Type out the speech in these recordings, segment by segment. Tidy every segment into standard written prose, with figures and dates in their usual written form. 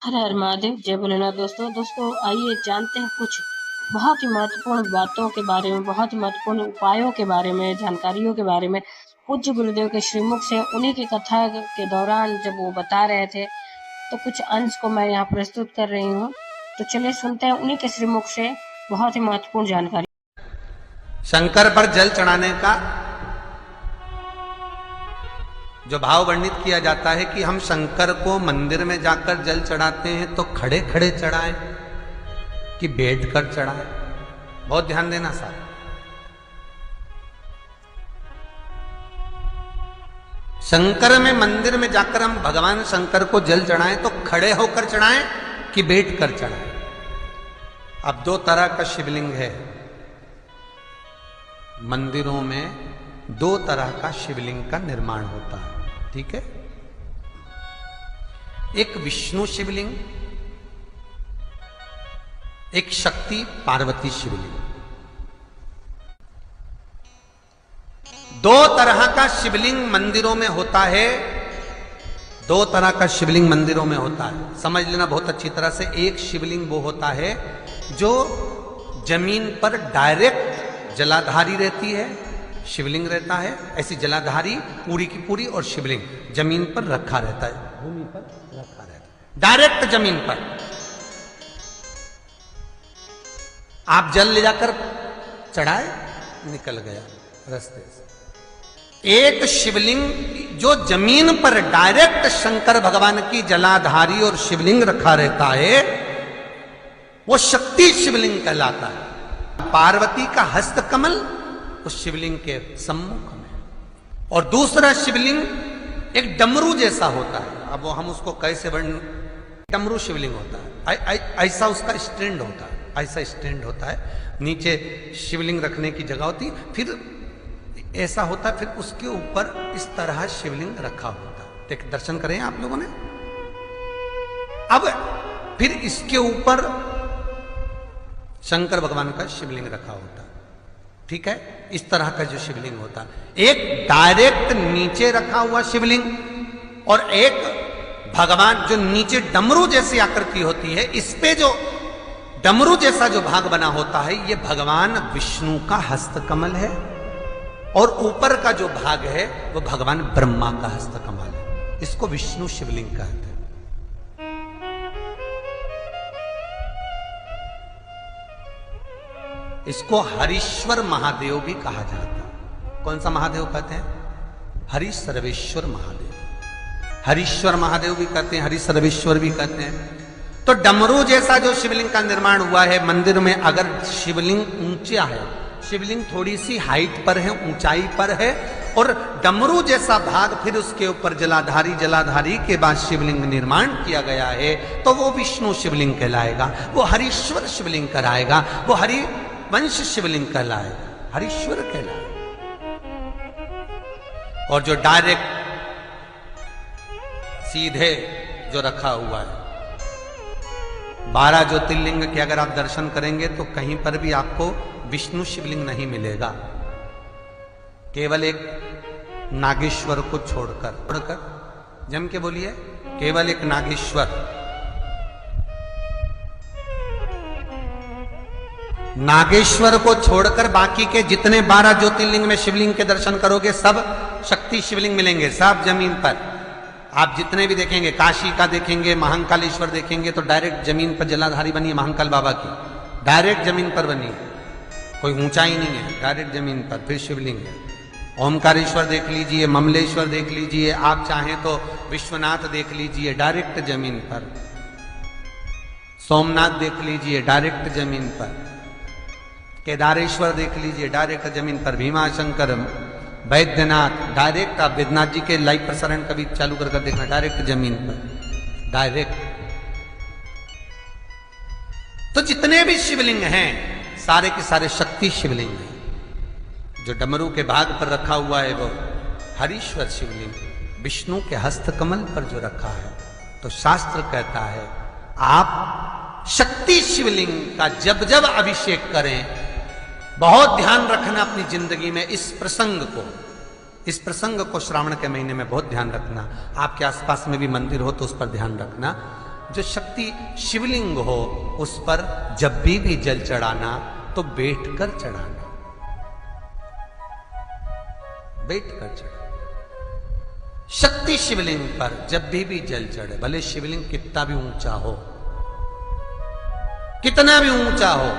हर हर महादेव, जय भोलेनाथ। दोस्तों आइए जानते हैं कुछ बहुत ही महत्वपूर्ण बातों के बारे में, बहुत ही महत्वपूर्ण उपायों के बारे में, जानकारियों के बारे में। पूज्य गुरुदेव के श्रीमुख से उन्हीं की कथा के दौरान जब वो बता रहे थे, तो कुछ अंश को मैं यहाँ प्रस्तुत कर रही हूँ। तो चलिए सुनते हैं उन्हीं के श्रीमुख से बहुत ही महत्वपूर्ण जानकारी। शंकर पर जल चढ़ाने का जो भाव वर्णित किया जाता है कि हम शंकर को मंदिर में जाकर जल चढ़ाते हैं तो खड़े खड़े चढ़ाएं कि बैठकर चढ़ाएं। बहुत ध्यान देना साहब। शंकर में मंदिर में जाकर हम भगवान शंकर को जल चढ़ाएं तो खड़े होकर चढ़ाएं कि बैठकर चढ़ाएं। अब दो तरह का शिवलिंग है मंदिरों में, दो तरह का शिवलिंग का निर्माण होता है, ठीक है। एक विष्णु शिवलिंग, एक शक्ति पार्वती शिवलिंग। दो तरह का शिवलिंग मंदिरों में होता है, दो तरह का शिवलिंग मंदिरों में होता है। समझ लेना बहुत अच्छी तरह से। एक शिवलिंग वो होता है जो जमीन पर डायरेक्ट जलाधारी रहती है, शिवलिंग रहता है। ऐसी जलाधारी पूरी की पूरी और शिवलिंग जमीन पर रखा रहता है, भूमि पर रखा रहता है, डायरेक्ट जमीन पर। आप जल ले जाकर चढ़ाए, निकल गया रास्ते से। एक शिवलिंग जो जमीन पर डायरेक्ट शंकर भगवान की जलाधारी और शिवलिंग रखा रहता है, वो शक्ति शिवलिंग कहलाता है। पार्वती का हस्त कमल उस शिवलिंग के सम्मुख में, और दूसरा शिवलिंग एक डमरू जैसा होता है। अब वो हम उसको कैसे वर्णन, डमरू शिवलिंग होता है, ऐसा उसका स्टैंड होता है, ऐसा स्टैंड होता है, नीचे शिवलिंग रखने की जगह होती, फिर ऐसा होता है, फिर उसके ऊपर इस तरह शिवलिंग रखा होता है। देख, दर्शन करें आप लोगों ने। अब फिर इसके ऊपर शंकर भगवान का शिवलिंग रखा होता है, ठीक है। इस तरह का जो शिवलिंग होता है, एक डायरेक्ट नीचे रखा हुआ शिवलिंग, और एक भगवान जो नीचे डमरू जैसी आकृति होती है, इस पे जो डमरू जैसा जो भाग बना होता है, ये भगवान विष्णु का हस्तकमल है, और ऊपर का जो भाग है वो भगवान ब्रह्मा का हस्तकमल है। इसको विष्णु शिवलिंग कहते हैं। इसको हरीश्वर महादेव भी कहा जाता है। कौन सा महादेव कहते हैं? हरि सर्वेश्वर महादेव। हरीश्वर महादेव भी कहते हैं, हरि सर्वेश्वर भी कहते हैं। तो डमरू जैसा जो शिवलिंग का निर्माण हुआ है मंदिर में, अगर शिवलिंग ऊंचा है, शिवलिंग थोड़ी सी हाइट पर है, ऊंचाई पर है, और डमरू जैसा भाग फिर उसके ऊपर जलाधारी के बाद शिवलिंग निर्माण किया गया है, तो वो विष्णु शिवलिंग कहलाएगा, वो हरीश्वर शिवलिंग कहलाएगा, वो हरि वंश शिवलिंग कहलाएगा, हरीश्वर कहलाएगा। और जो डायरेक्ट सीधे जो रखा हुआ है, 12 ज्योतिर्लिंग के अगर आप दर्शन करेंगे तो कहीं पर भी आपको विष्णु शिवलिंग नहीं मिलेगा, केवल एक नागेश्वर को छोड़कर। जम के बोलिए, केवल एक नागेश्वर। नागेश्वर को छोड़कर बाकी के जितने 12 ज्योतिर्लिंग में शिवलिंग के दर्शन करोगे, सब शक्ति शिवलिंग मिलेंगे, सब जमीन पर। आप जितने भी देखेंगे, काशी का देखेंगे, महाकालेश्वर देखेंगे, तो डायरेक्ट जमीन पर जलाधारी बनी है महाकाल बाबा की, डायरेक्ट जमीन पर बनी है, कोई ऊंचाई नहीं है, डायरेक्ट जमीन पर फिर शिवलिंग है। ओमकारेश्वर देख लीजिए, ममलेश्वर देख लीजिए, आप चाहें तो विश्वनाथ देख लीजिए, डायरेक्ट जमीन पर। सोमनाथ देख लीजिए, डायरेक्ट जमीन पर। केदारेश्वर देख लीजिए, डायरेक्ट जमीन पर। भीमाशंकर, वैद्यनाथ, डायरेक्ट। आप वैद्यनाथ जी के लाइव प्रसारण कभी चालू कर देखना, डायरेक्ट जमीन पर, डायरेक्ट। तो जितने भी शिवलिंग हैं सारे के सारे शक्ति शिवलिंग हैं। जो डमरू के भाग पर रखा हुआ है वो हरीश्वर शिवलिंग, विष्णु के हस्तकमल पर जो रखा है, तो शास्त्र कहता है आप शक्ति शिवलिंग का जब जब अभिषेक करें, बहुत ध्यान रखना अपनी जिंदगी में इस प्रसंग को श्रावण के महीने में बहुत ध्यान रखना। आपके आसपास में भी मंदिर हो तो उस पर ध्यान रखना। जो शक्ति शिवलिंग हो उस पर जब भी जल चढ़ाना तो बैठकर चढ़ाना, बैठकर चढ़ाना। शक्ति शिवलिंग पर जब भी जल चढ़े, भले शिवलिंग कितना भी ऊंचा हो, कितना भी ऊंचा हो,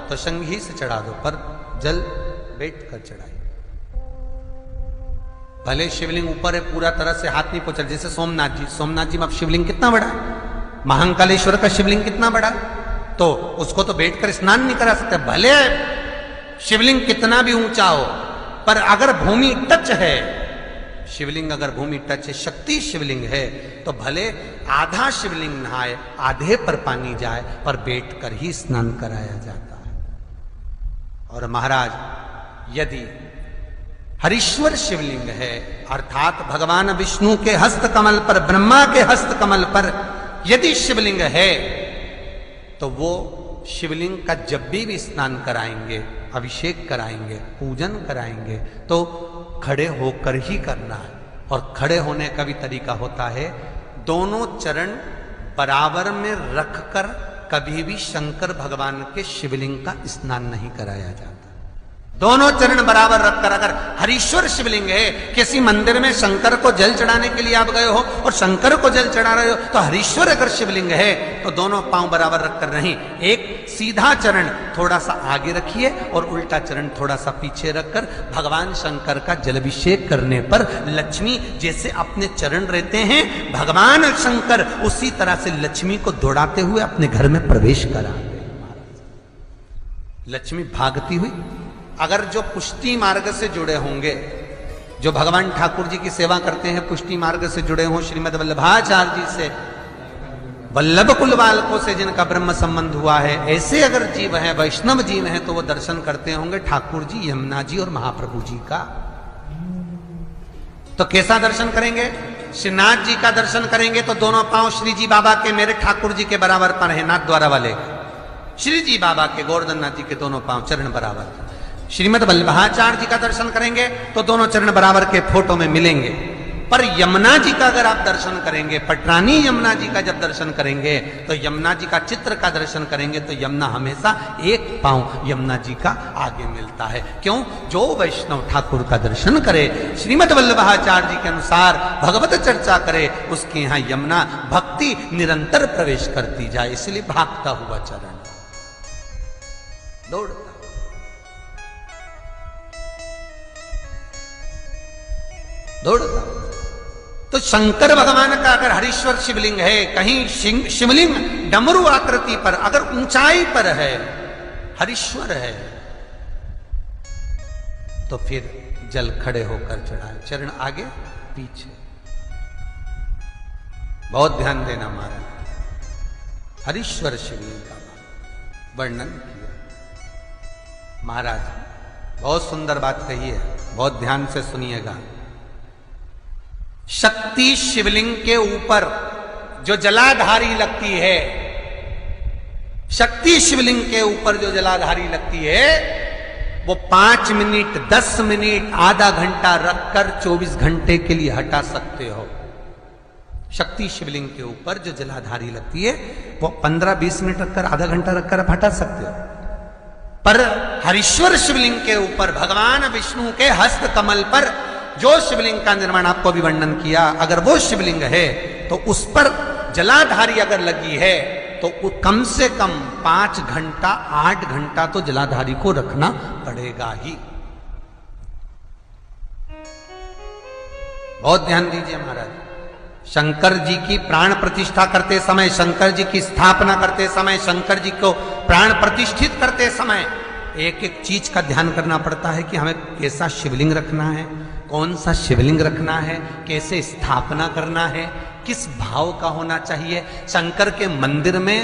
तो संघी से चढ़ा दो, पर जल बैठकर चढ़ाइए। भले शिवलिंग ऊपर है, पूरा तरह से हाथ नहीं पहुंचा, जैसे सोमनाथ जी में अब शिवलिंग कितना बड़ा है, महाकालेश्वर का शिवलिंग कितना बड़ा, तो उसको तो बैठकर स्नान नहीं करा सकते। भले शिवलिंग कितना भी ऊंचा हो, पर अगर भूमि टच है, शिवलिंग अगर भूमि टच है, शक्ति शिवलिंग है, तो भले आधा शिवलिंग नहाए, आधे पर पानी जाए, पर बैठकर ही स्नान कराया जाता है। और महाराज यदि हरीश्वर शिवलिंग है, अर्थात भगवान विष्णु के हस्त कमल पर, ब्रह्मा के हस्त कमल पर यदि शिवलिंग है, तो वो शिवलिंग का जब भी स्नान कराएंगे, अभिषेक कराएंगे, पूजन कराएंगे, तो खड़े होकर ही करना है। और खड़े होने का भी तरीका होता है, दोनों चरण बराबर में रखकर कभी भी शंकर भगवान के शिवलिंग का स्नान नहीं कराया जाता। दोनों चरण बराबर रखकर, अगर हरीश्वर शिवलिंग है, किसी मंदिर में शंकर को जल चढ़ाने के लिए आप गए हो और शंकर को जल चढ़ा रहे हो, तो हरीश्वर अगर शिवलिंग है तो दोनों पांव बराबर रखकर नहीं, एक सीधा चरण थोड़ा सा आगे रखिए और उल्टा चरण थोड़ा सा पीछे रखकर भगवान शंकर का जलाभिषेक करने पर लक्ष्मी जैसे अपने चरण रहते हैं, भगवान शंकर उसी तरह से लक्ष्मी को दौड़ाते हुए अपने घर में प्रवेश कराते। लक्ष्मी भागती हुई, अगर जो पुष्टि मार्ग से जुड़े होंगे, जो भगवान ठाकुर जी की सेवा करते हैं, पुष्टि मार्ग से जुड़े हों, श्रीमद वल्लभाचार्य जी से, वल्लभ कुल बालकों से जिनका ब्रह्म संबंध हुआ है, ऐसे अगर जीव हैं, वैष्णव जीव हैं, तो वो दर्शन करते होंगे ठाकुर जी, यमुना जी और महाप्रभु जी का। तो कैसा दर्शन करेंगे? श्रीनाथ जी का दर्शन करेंगे तो दोनों पांव श्री जी बाबा के, मेरे ठाकुर जी के बराबर पर है, नाथ द्वारा वाले श्री जी बाबा के, गोवर्धन नाथ जी के दोनों पांव चरण बराबर। श्रीमद वल्लभाचार्य जी का दर्शन करेंगे तो दोनों चरण बराबर के फोटो में मिलेंगे। पर यमुना जी का अगर आप दर्शन करेंगे, पटरानी यमुना जी का जब दर्शन करेंगे, तो यमुना जी का चित्र का दर्शन करेंगे, तो यमुना हमेशा एक पांव यमुना जी का आगे मिलता है। क्यों? जो वैष्णव ठाकुर का दर्शन करे, श्रीमद वल्लभाचार्य जी के अनुसार भगवत चर्चा करे, उसके यहाँ यमुना भक्ति निरंतर प्रवेश करती जाए। इसलिए भागता हुआ चरण, दौड़ता, दौड़ता। तो शंकर भगवान का अगर हरीश्वर शिवलिंग है, कहीं शिवलिंग डमरू आकृति पर, अगर ऊंचाई पर है, हरीश्वर है, तो फिर जल खड़े होकर चढ़ाए, चरण आगे पीछे। बहुत ध्यान देना महाराज। हरीश्वर शिवलिंग का वर्णन किया महाराज, बहुत सुंदर बात कही है, बहुत ध्यान से सुनिएगा। शक्ति शिवलिंग के ऊपर जो जलाधारी लगती है, शक्ति शिवलिंग के ऊपर जो जलाधारी लगती है, वो 5 मिनट, 10 मिनट, आधा घंटा रखकर 24 घंटे के लिए हटा सकते हो। शक्ति शिवलिंग के ऊपर जो जलाधारी लगती है, वो 15-20 मिनट रखकर, आधा घंटा रखकर आप हटा सकते हो। पर हरीश्वर शिवलिंग के ऊपर, भगवान विष्णु के हस्त कमल पर जो शिवलिंग का निर्माण आपको भी वर्णन किया, अगर वो शिवलिंग है तो उस पर जलाधारी अगर लगी है, तो कम से कम 5 घंटा, 8 घंटा तो जलाधारी को रखना पड़ेगा ही। बहुत ध्यान दीजिए महाराज। शंकर जी की प्राण प्रतिष्ठा करते समय, शंकर जी की स्थापना करते समय, शंकर जी को प्राण प्रतिष्ठित करते समय एक एक चीज का ध्यान करना पड़ता है कि हमें कैसा शिवलिंग रखना है, कौन सा शिवलिंग रखना है, कैसे स्थापना करना है, किस भाव का होना चाहिए। शंकर के मंदिर में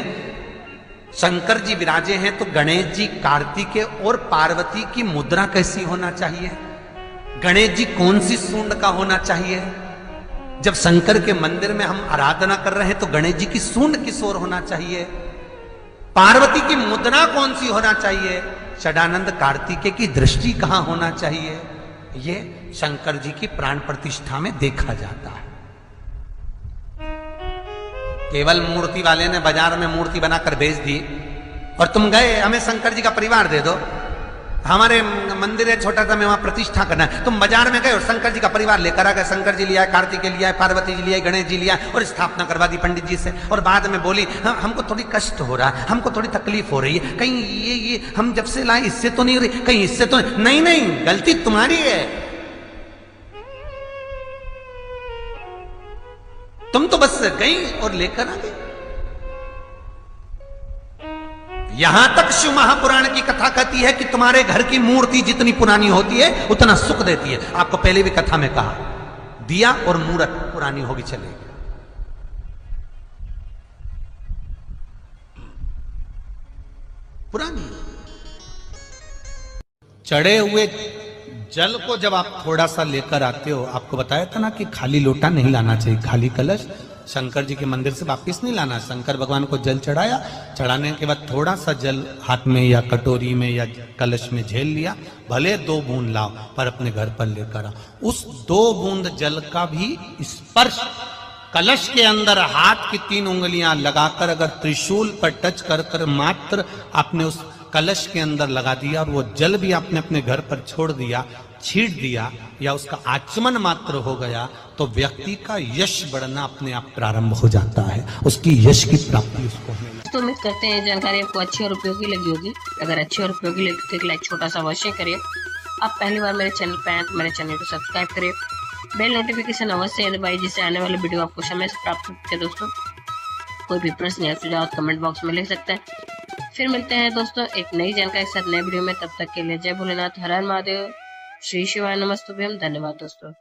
शंकर जी विराजे हैं, तो गणेश जी, कार्तिकेय और पार्वती की मुद्रा कैसी होना चाहिए, गणेश जी कौन सी सूंड का होना चाहिए। जब शंकर के मंदिर में हम आराधना कर रहे हैं तो गणेश जी की सूंड किस ओर होना चाहिए, पार्वती की मुद्रा कौन सी होना चाहिए, षडानंद कार्तिकेय की दृष्टि कहां होना चाहिए, ये शंकर जी की प्राण प्रतिष्ठा में देखा जाता है। केवल मूर्ति वाले ने बाजार में मूर्ति बनाकर बेच दी और तुम गए हमें शंकर जी का परिवार दे दो, हमारे मंदिर है छोटा सा, मैं वहां प्रतिष्ठा करना है। तुम बाजार में गए और शंकर जी का परिवार लेकर आ गए, शंकर जी लिया, कार्तिकेय लिया, पार्वती जी लिया, गणेश जी लिया और स्थापना करवा दी पंडित जी से। और बाद में बोली हमको थोड़ी कष्ट हो रहा है, हमको थोड़ी तकलीफ हो रही है, कहीं ये हम जब से लाए इससे तो नहीं हो रही, कहीं इससे तो नहीं। नहीं, गलती तुम्हारी है। तुम तो बस गई और लेकर आ गई। यहां तक शिव महापुराण की कथा कहती है कि तुम्हारे घर की मूर्ति जितनी पुरानी होती है उतना सुख देती है। आपको पहले भी कथा में कहा, दिया और मूर्त पुरानी होगी चलेगी। पुरानी चढ़े हुए जल को जब आप थोड़ा सा लेकर आते हो, आपको बताया था ना कि खाली लोटा नहीं लाना चाहिए, खाली कलश शंकर जी के मंदिर से वापस नहीं लाना। शंकर भगवान को जल चढ़ाया, चढ़ाने के बाद थोड़ा सा जल हाथ में या कटोरी में या कलश में झेल लिया, भले 2 बूंद लाओ पर अपने घर पर लेकर आओ। उस 2 बूंद जल का भी स्पर्श कलश के अंदर हाथ की 3 उंगलियां लगाकर अगर त्रिशूल पर टच कर कर मात्र आपने उस कलश के अंदर लगा दिया और वो जल भी आपने अपने घर पर छोड़ दिया, छीट दिया या उसका आचमन मात्र हो गया, तो व्यक्ति का यश बढ़ना अपने आप प्रारंभ हो जाता है, उसकी यश की प्राप्ति उसको होगी। तो उम्मीद करते हैं जानकारी आपको अच्छी और उपयोगी लगी होगी। अगर अच्छी और उपयोगी लगी तो एक लाइक छोटा सा अवश्य करिए। आप पहली बार मेरे चैनल पे आए तो मेरे चैनल को सब्सक्राइब करिए, बेल नोटिफिकेशन अवश्य दबाइए जिससे आने वाले वीडियो आपको समय से प्राप्त होते हैं। दोस्तों कोई भी प्रश्न या सुझाव कमेंट बॉक्स में लिख सकते हैं। फिर मिलते हैं दोस्तों एक नई जानकारी के साथ नए वीडियो में। तब तक के लिए जय भोलेनाथ, हर हर महादेव, श्री शिवाय नमस्तुभ्यम। धन्यवाद दोस्तों।